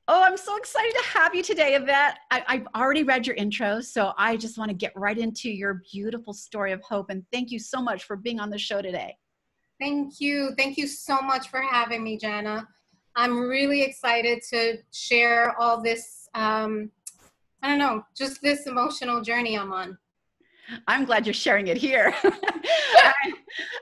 Oh, I'm so excited to have you today, Yvette. I've already read your intro, so I just want to get right into your beautiful story of hope. And thank you so much for being on the show today. Thank you. Thank you so much for having me, Jana. I'm really excited to share all this, I don't know, just this emotional journey I'm on. I'm glad you're sharing it here.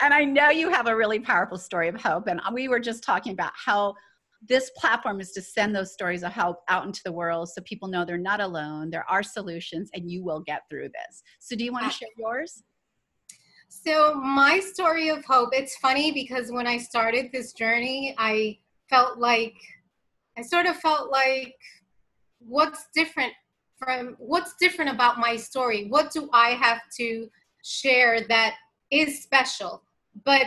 And I know you have a really powerful story of hope. And we were just talking about how this platform is to send those stories of hope out into the world so people know they're not alone. There are solutions and you will get through this. So do you want to share yours? So my story of hope, it's funny because when I started this journey, I sort of felt like, what's different about my story? What do I have to share that is special? But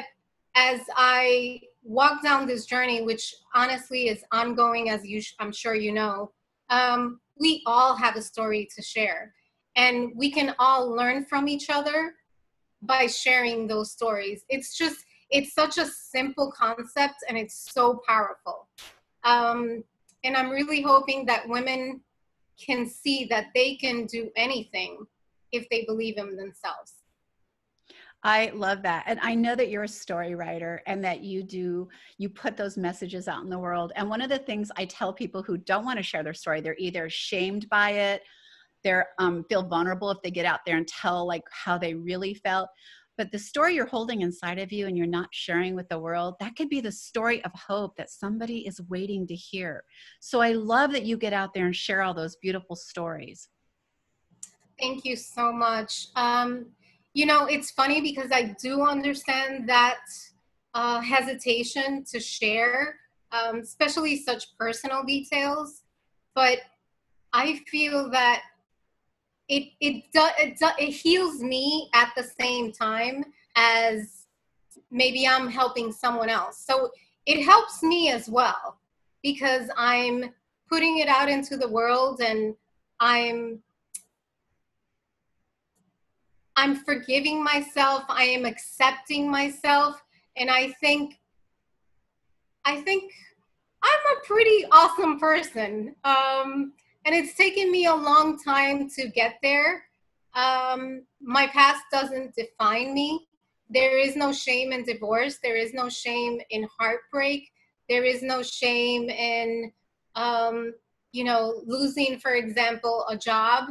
as I walk down this journey, which honestly is ongoing, as I'm sure you know, we all have a story to share, and we can all learn from each other by sharing those stories. It's such a simple concept, and it's so powerful. And I'm really hoping that women can see that they can do anything if they believe in themselves. I love that. And I know that you're a story writer and that you put those messages out in the world. And one of the things I tell people who don't want to share their story, they're either shamed by it, they're feel vulnerable if they get out there and tell like how they really felt. But the story you're holding inside of you and you're not sharing with the world, that could be the story of hope that somebody is waiting to hear. So I love that you get out there and share all those beautiful stories. Thank you so much. It's funny because I do understand that hesitation to share, especially such personal details, but I feel that it heals me at the same time as maybe I'm helping someone else. So it helps me as well because I'm putting it out into the world, and I'm forgiving myself. I am accepting myself. And I think I'm a pretty awesome person. And it's taken me a long time to get there. My past doesn't define me. There is no shame in divorce. There is no shame in heartbreak. There is no shame in, losing, for example, a job.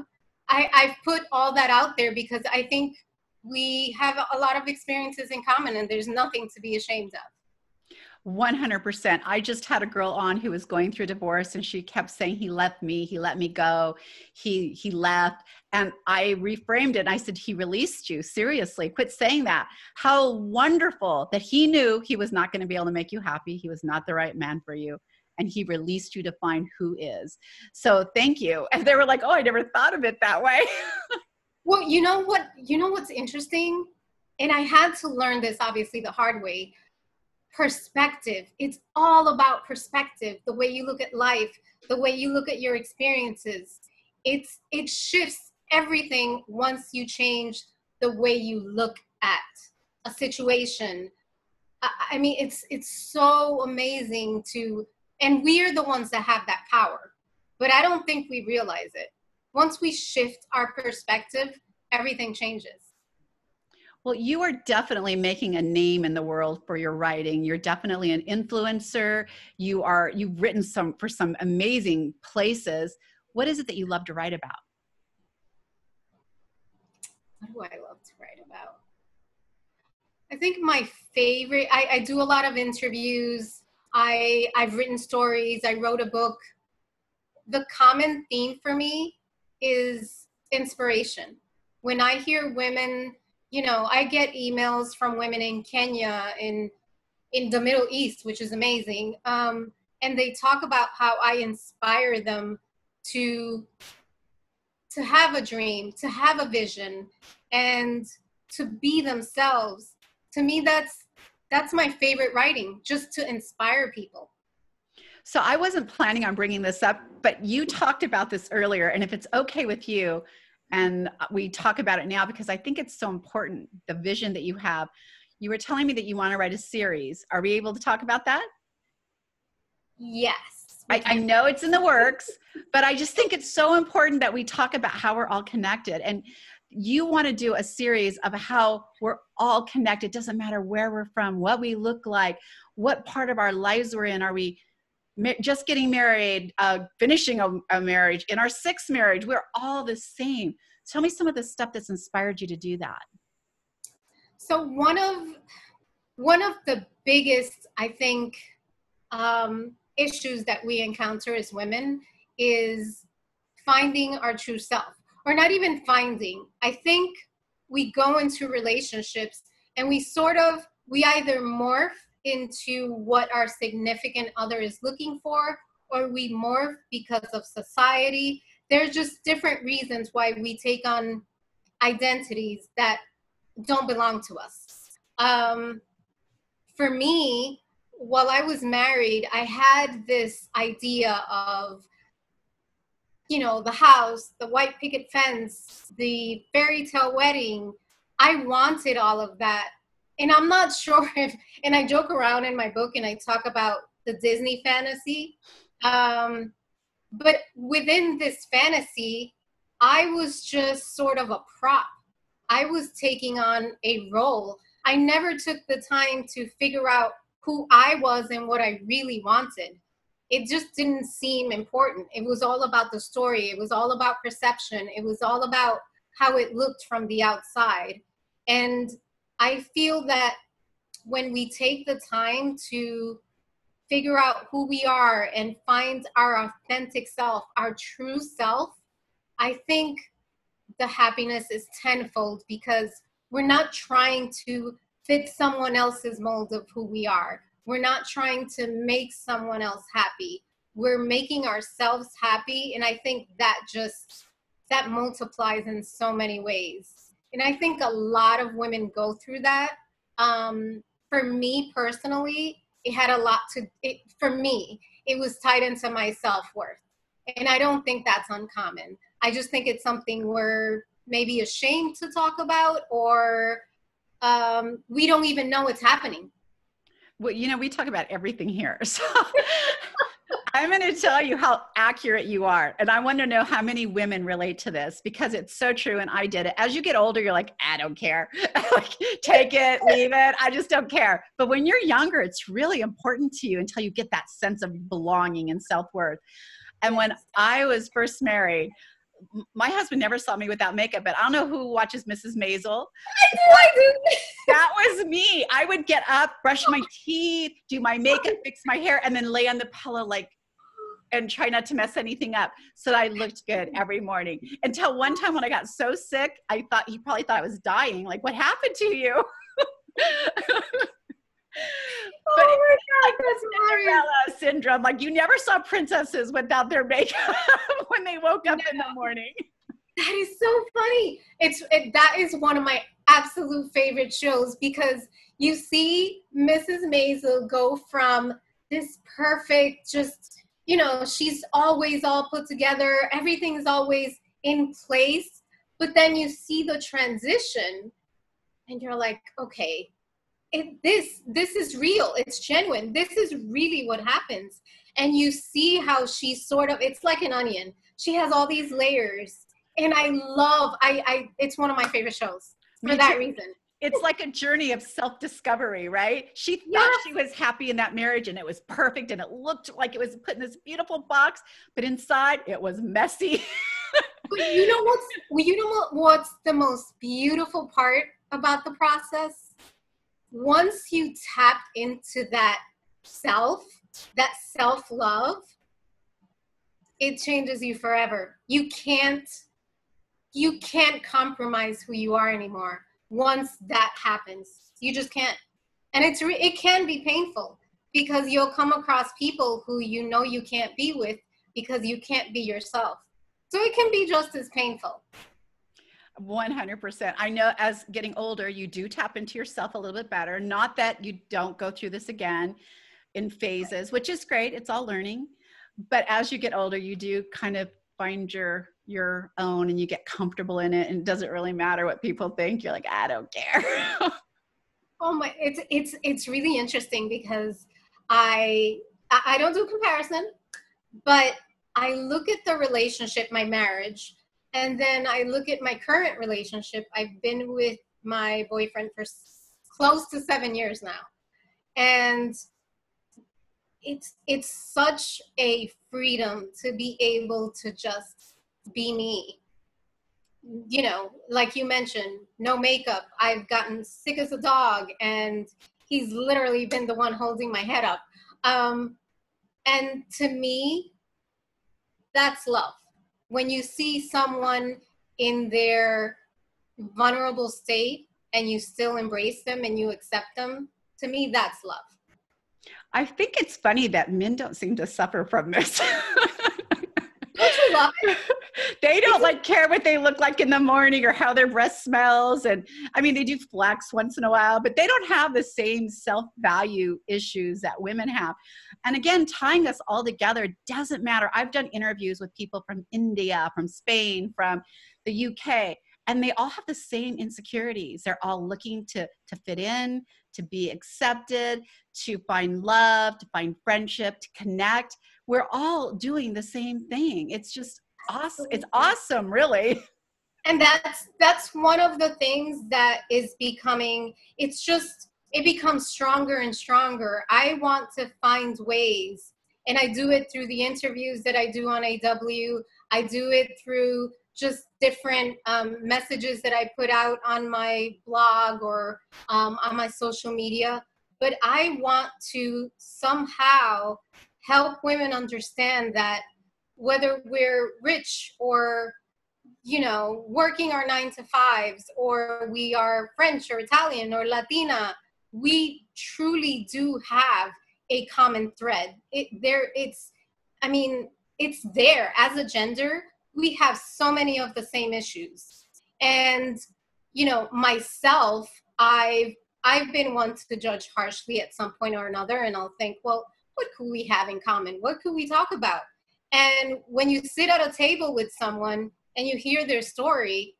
I've put all that out there because I think we have a lot of experiences in common, and there's nothing to be ashamed of. 100%. I just had a girl on who was going through divorce and she kept saying, he let me go. He left. And I reframed it. And I said, he released you. Seriously, quit saying that. How wonderful that he knew he was not going to be able to make you happy. He was not the right man for you. And he released you to find who is. So thank you. And they were like, oh, I never thought of it that way. Well, you know what's interesting? And I had to learn this obviously the hard way. Perspective. It's all about perspective. The way you look at life, the way you look at your experiences. It shifts everything once you change the way you look at a situation. I mean, it's so amazing and we are the ones that have that power, but I don't think we realize it. Once we shift our perspective, everything changes. Well, you are definitely making a name in the world for your writing. You're definitely an influencer. You've written for some amazing places. What is it that you love to write about? What do I love to write about? I think my favorite, I do a lot of interviews. I've written stories. I wrote a book. The common theme for me is inspiration. When I hear women, I get emails from women in Kenya, in the Middle East, which is amazing. And they talk about how I inspire them to have a dream, to have a vision, and to be themselves. To me, that's my favorite writing, just to inspire people. So I wasn't planning on bringing this up, but you talked about this earlier, and if it's okay with you, and we talk about it now because I think it's so important, the vision that you have. You were telling me that you want to write a series. Are we able to talk about that? Yes. I know it's in the works, but I just think it's so important that we talk about how we're all connected. And you want to do a series of how we're all connected. It doesn't matter where we're from, what we look like, what part of our lives we're in. Are we just getting married, finishing a marriage, in our sixth marriage? We're all the same. Tell me some of the stuff that's inspired you to do that. So one of the biggest, I think, issues that we encounter as women is finding our true self, or not even finding. I think we go into relationships and we either morph into what our significant other is looking for, or we morph because of society. There's just different reasons why we take on identities that don't belong to us. For me, while I was married, I had this idea of, the house, the white picket fence, the fairy tale wedding. I wanted all of that. And I'm not sure and I joke around in my book and I talk about the Disney fantasy. But within this fantasy, I was just sort of a prop. I was taking on a role. I never took the time to figure out who I was and what I really wanted. It just didn't seem important. It was all about the story. It was all about perception. It was all about how it looked from the outside. And I feel that when we take the time to figure out who we are and find our authentic self, our true self, I think the happiness is tenfold, because we're not trying to fit someone else's mold of who we are. We're not trying to make someone else happy. We're making ourselves happy. And I think that multiplies in so many ways. And I think a lot of women go through that. For me personally, for me, it was tied into my self-worth. And I don't think that's uncommon. I just think it's something we're maybe ashamed to talk about, or we don't even know it's happening. Well, we talk about everything here. So I'm going to tell you how accurate you are. And I want to know how many women relate to this, because it's so true. And I did it. As you get older, you're like, I don't care. Like, take it, leave it. I just don't care. But when you're younger, it's really important to you until you get that sense of belonging and self-worth. And when I was first married, my husband never saw me without makeup, but I don't know who watches Mrs. Maisel. I do. That was me. I would get up, brush my teeth, do my makeup, fix my hair, and then lay on the pillow and try not to mess anything up so that I looked good every morning. Until one time when I got so sick, he probably thought I was dying. Like, what happened to you? But oh my God, that's Cinderella syndrome. Like, you never saw princesses without their makeup when they woke up in the morning. That is so funny. That is one of my absolute favorite shows, because you see Mrs. Maisel go from this perfect, just, she's always all put together. Everything's always in place. But then you see the transition and you're like, okay, this is real. It's genuine. This is really what happens. And you see how she's it's like an onion. She has all these layers. And it's one of my favorite shows for that reason. It's like a journey of self-discovery, right? She thought she was happy in that marriage and it was perfect and it looked like it was put in this beautiful box, but inside it was messy. But what's the most beautiful part about the process? Once you tap into that self-love, it changes you forever. You can't compromise who you are anymore. Once that happens, you just can't. And it can be painful, because you'll come across people who you can't be with because you can't be yourself. So it can be just as painful. 100%. I know as getting older, you do tap into yourself a little bit better. Not that you don't go through this again in phases, which is great. It's all learning. But as you get older, you do kind of find your own and you get comfortable in it. And it doesn't really matter what people think. You're like, I don't care. Oh my, it's really interesting, because I don't do comparison. But I look at the relationship, my marriage, and then I look at my current relationship. I've been with my boyfriend for close to 7 years now. And it's such a freedom to be able to just be me. You know, like you mentioned, no makeup. I've gotten sick as a dog, and he's literally been the one holding my head up. And to me, that's love. When you see someone in their vulnerable state and you still embrace them and you accept them, to me, that's love. I think it's funny that men don't seem to suffer from this. Don't you love it? They don't like care what they look like in the morning or how their breath smells. And I mean, they do flex once in a while, but they don't have the same self-value issues that women have. And again, tying us all together doesn't matter. I've done interviews with people from India, from Spain, from the UK, and they all have the same insecurities. They're all looking to fit in, to be accepted, to find love, to find friendship, to connect. We're all doing the same thing. It's just awesome. It's awesome, really. And that's one of the things that is becoming, it becomes stronger and stronger. I want to find ways, and I do it through the interviews that I do on AW. I do it through just different messages that I put out on my blog or on my social media. But I want to somehow help women understand that whether we're rich or, you know, working our 9 to 5s, or we are French or Italian or Latina, we truly do have a common thread. It's there. As a gender, we have so many of the same issues. And, you know, myself, I've been one to judge harshly at some point or another, and I'll think, well, what could we have in common? What could we talk about? And when you sit at a table with someone and you hear their story,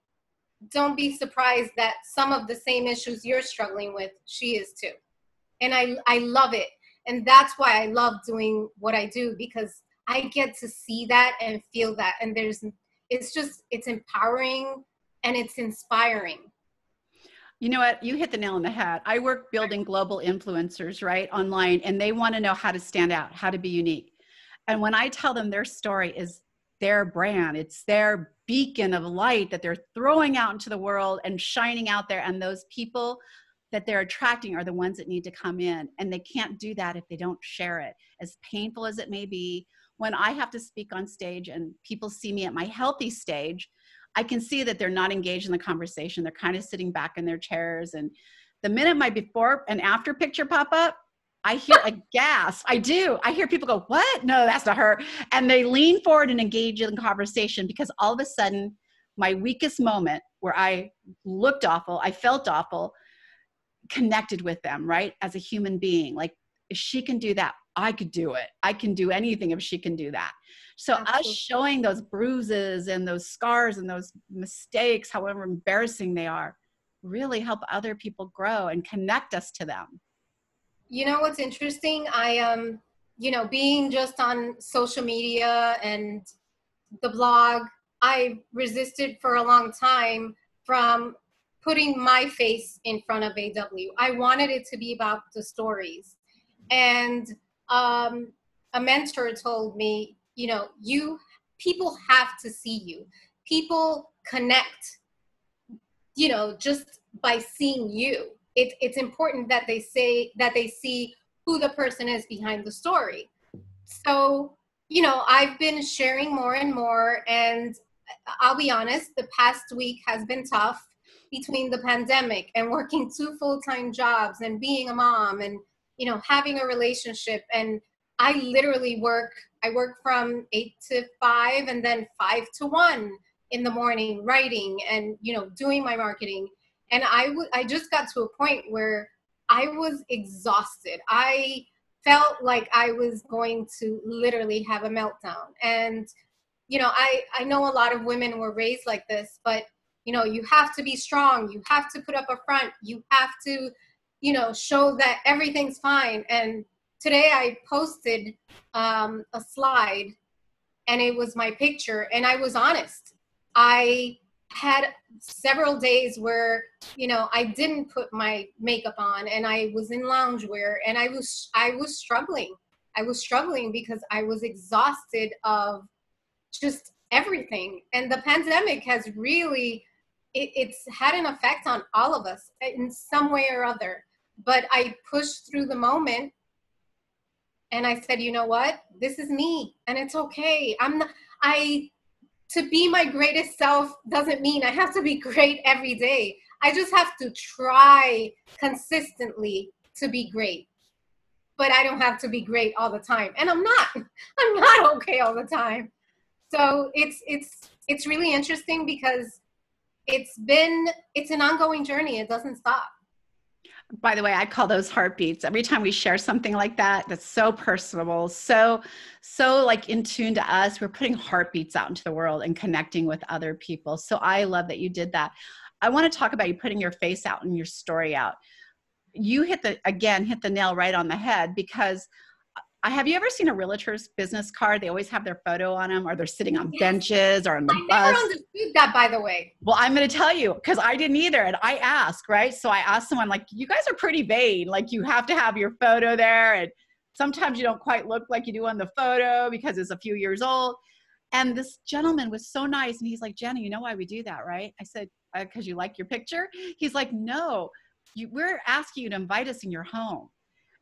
don't be surprised that some of the same issues you're struggling with, she is too. And I love it. And that's why I love doing what I do, because I get to see that and feel that. And it's empowering and it's inspiring. You know what? You hit the nail on the head. I work building global influencers, right, online, and they want to know how to stand out, how to be unique. And when I tell them their story is their brand, it's their beacon of light that they're throwing out into the world and shining out there, and those people that they're attracting are the ones that need to come in, and they can't do that if they don't share it. As painful as it may be, when I have to speak on stage and people see me at my healthy stage, I can see that they're not engaged in the conversation. They're kind of sitting back in their chairs. And the minute my before and after picture pop up, I hear a gasp. I do. I hear people go, "What? No, that's not her." And they lean forward and engage in the conversation, because all of a sudden, my weakest moment where I looked awful, I felt awful, connected with them, right? As a human being, like, if she can do that, I could do it. I can do anything if she can do that. So Absolutely. us showing those bruises and those scars and those mistakes, however embarrassing they are, really help other people grow and connect us to them. You know what's interesting? You know, being just on social media and the blog, I resisted for a long time from putting my face in front of AW. I wanted it to be about the stories. And a mentor told me, you know, people have to see you. People connect, you know, just by seeing you. It's important that they see who the person is behind the story. So, you know, I've been sharing more and more, and I'll be honest, the past week has been tough between the pandemic and working 2 full-time jobs and being a mom and, you know, having a relationship. And I literally I work from 8 to 5 and then 5 to 1 in the morning, writing and, you know, doing my marketing. And I just got to a point where I was exhausted. I felt like I was going to literally have a meltdown. And, you know, I know a lot of women were raised like this, but, you know, you have to be strong. You have to put up a front. You have to, you know, show that everything's fine. And today I posted a slide and it was my picture, and I was honest. I had several days where, you know, I didn't put my makeup on and I was in loungewear, and I was struggling. I was struggling because I was exhausted of just everything. And the pandemic has really, it's had an effect on all of us in some way or other. But I pushed through the moment, and I said, you know what? This is me, and it's okay. To be my greatest self doesn't mean I have to be great every day. I just have to try consistently to be great. But I don't have to be great all the time. And I'm not. I'm not okay all the time. So it's really interesting because it's an ongoing journey. It doesn't stop. By the way, I call those heartbeats. Every time we share something like that, that's so personable, so like in tune to us, we're putting heartbeats out into the world and connecting with other people. So I love that you did that. I want to talk about you putting your face out and your story out. You hit the nail right on the head, because have you ever seen a realtor's business card? They always have their photo on them, or they're sitting on benches or on the bus. I never understood that, by the way. Well, I'm going to tell you, because I didn't either. And I asked, right? So I asked someone, like, you guys are pretty vain. Like, you have to have your photo there. And sometimes you don't quite look like you do on the photo because it's a few years old. And this gentleman was so nice. And he's like, Jenna, you know why we do that, right? I said, because you like your picture? He's like, no, we're asking you to invite us in your home.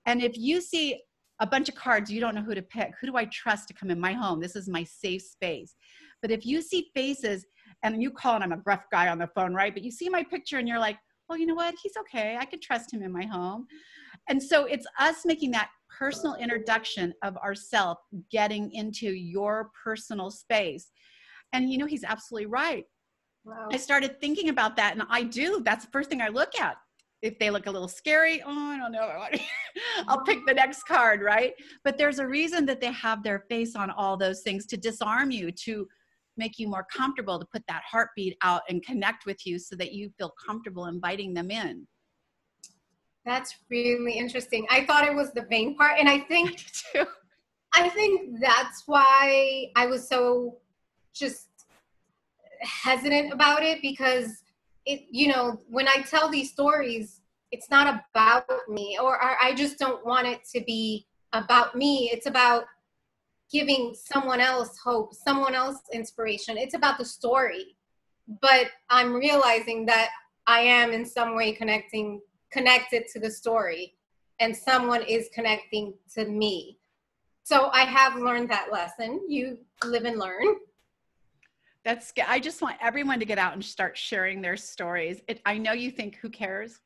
And if you see a bunch of cards, you don't know who to pick. Who do I trust to come in my home? This is my safe space. But if you see faces, and you call, and I'm a gruff guy on the phone, right? But you see my picture and you're like, well, you know what? He's okay. I can trust him in my home. And so it's us making that personal introduction of ourselves, getting into your personal space. And you know, he's absolutely right. Wow. I started thinking about that, and that's the first thing I look at. If they look a little scary, I don't know. I'll pick the next card, right? But there's a reason that they have their face on all those things, to disarm you, to make you more comfortable, to put that heartbeat out and connect with you so that you feel comfortable inviting them in. That's really interesting. I thought it was the vain part. And I think that's why I was so just hesitant about it, because when I tell these stories, it's not about me, or I just don't want it to be about me. It's about giving someone else hope, someone else inspiration. It's about the story. But I'm realizing that I am in some way connected to the story, and someone is connecting to me. So I have learned that lesson. You live and learn. I just want everyone to get out and start sharing their stories. I know you think, who cares?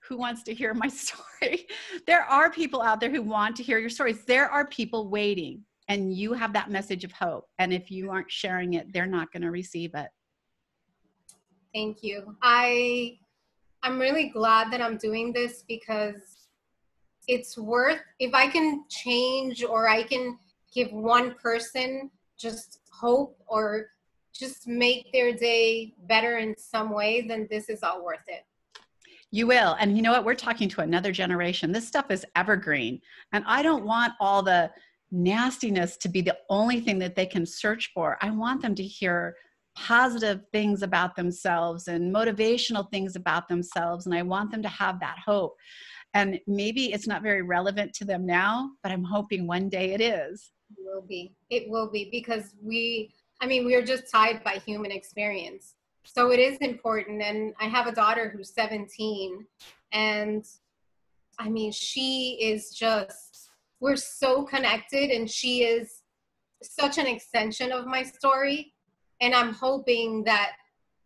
Who wants to hear my story? There are people out there who want to hear your stories. There are people waiting, and you have that message of hope. And if you aren't sharing it, they're not going to receive it. Thank you. I'm really glad that I'm doing this, because it's worth, if I can change, or I can give one person just hope, or just make their day better in some way, then this is all worth it. You will. And you know what? We're talking to another generation. This stuff is evergreen. And I don't want all the nastiness to be the only thing that they can search for. I want them to hear positive things about themselves and motivational things about themselves. And I want them to have that hope. And maybe it's not very relevant to them now, but I'm hoping one day it is. It will be. It will be, because we're just tied by human experience. So it is important. And I have a daughter who's 17, and she is just, we're so connected, and she is such an extension of my story. And I'm hoping that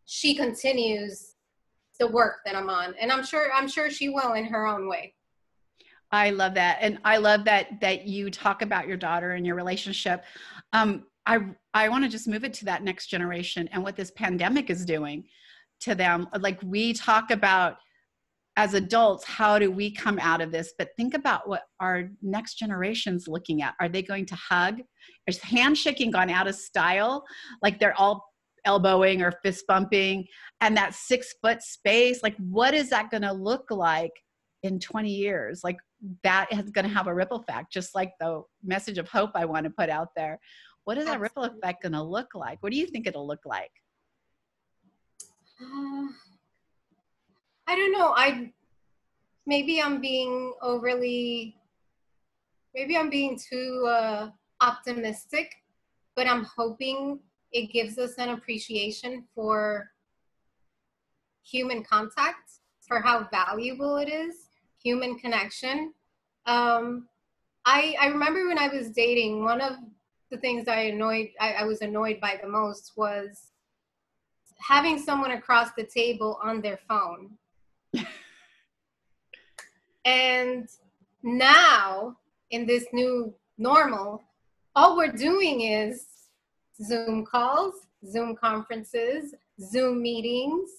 she continues the work that I'm on. And I'm sure she will in her own way. I love that. And I love that you talk about your daughter and your relationship. I want to just move it to that next generation and what this pandemic is doing to them. Like, we talk about as adults, how do we come out of this? But think about what our next generation's looking at. Are they going to hug? Is handshaking gone out of style? Like, they're all elbowing or fist bumping, and that 6-foot space, like, what is that going to look like in 20 years? Like, that is going to have a ripple effect, just like the message of hope I want to put out there. What is that ripple Absolutely. effect going to look like? What do you think it'll look like? Uh, I don't know. Maybe I'm being overly, maybe I'm being too optimistic, but I'm hoping it gives us an appreciation for human contact, for how valuable it is, human connection. Um, I remember when I was dating, one of the things I was annoyed by the most was having someone across the table on their phone. And now, in this new normal, all we're doing is Zoom calls, Zoom conferences, Zoom meetings,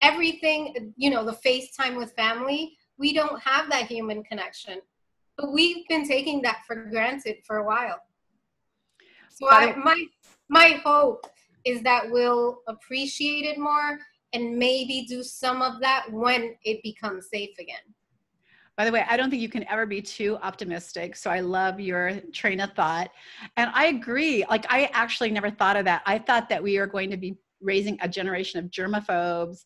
everything, the FaceTime with family. We don't have that human connection. But we've been taking that for granted for a while. So my hope is that we'll appreciate it more and maybe do some of that when it becomes safe again. By the way, I don't think you can ever be too optimistic. So I love your train of thought. And I agree. Like, I actually never thought of that. I thought that we are going to be raising a generation of germaphobes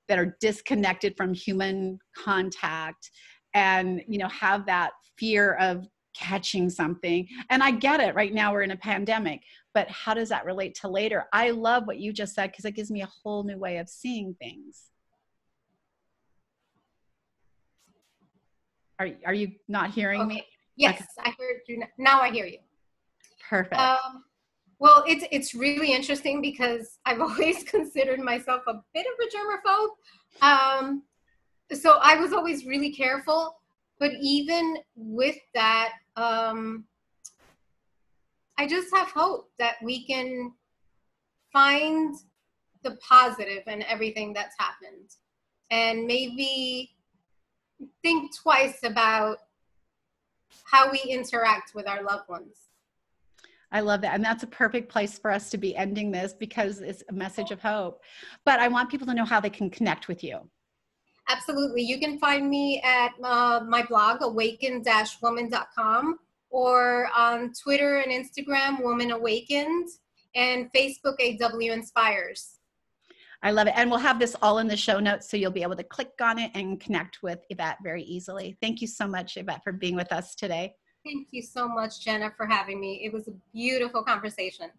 that are disconnected from human contact and, have that fear of catching something. And I get it. Right now we're in a pandemic, but how does that relate to later? I love what you just said because it gives me a whole new way of seeing things. Are you not hearing me? Okay. Yes, Okay. I heard you. Now I hear you. Perfect. Well, it's really interesting because I've always considered myself a bit of a germaphobe. So I was always really careful. But even with that, I just have hope that we can find the positive in everything that's happened and maybe think twice about how we interact with our loved ones. I love that. And that's a perfect place for us to be ending this because it's a message of hope. But I want people to know how they can connect with you. Absolutely. You can find me at my blog, awaken-woman.com, or on Twitter and Instagram, Woman Awakened, and Facebook, AW Inspires. I love it. And we'll have this all in the show notes so you'll be able to click on it and connect with Yvette very easily. Thank you so much, Yvette, for being with us today. Thank you so much, Jenna, for having me. It was a beautiful conversation.